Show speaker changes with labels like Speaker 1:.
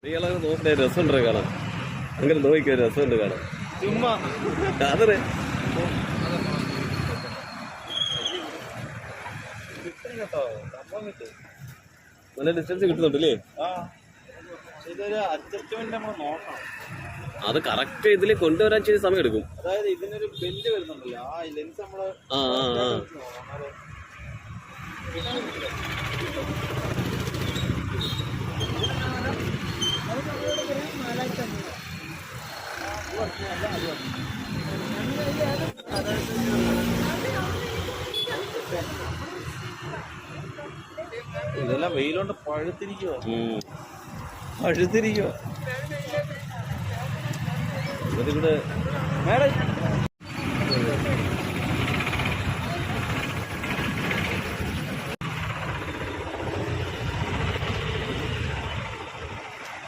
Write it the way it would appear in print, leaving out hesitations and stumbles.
Speaker 1: നീളെ നോക്കണേ രസമുണ്ട് കാണാം. അങ്ങനെ നോക്കിക്കോ, രസമുണ്ട് കാണാം.
Speaker 2: ചുമ്മാ
Speaker 1: അതേ
Speaker 2: കേട്ടോ, സംഭവം കിട്ടും.
Speaker 1: നല്ല ഡിസ്റ്റൻസ് കിട്ടുന്നുണ്ടല്ലേ?
Speaker 2: ഇതൊരു അഡ്ജസ്റ്റ്മെന്റ് നമ്മൾ നോക്കണം.
Speaker 1: അത് കറക്റ്റ് ഇതിൽ കൊണ്ടുവരാൻ ചെയ്ത് സമയം എടുക്കും.
Speaker 2: അതായത് ഇതിനൊരു ബെല്ല് വരുന്നുണ്ടല്ലോ, ആ ലെൻസ് നമ്മള് ഇതെല്ലാം വെയിലോണ്ട് പഴുത്തിരിക്കുവോ
Speaker 1: പഴുത്തിരിക്കോ.
Speaker 2: മേഡം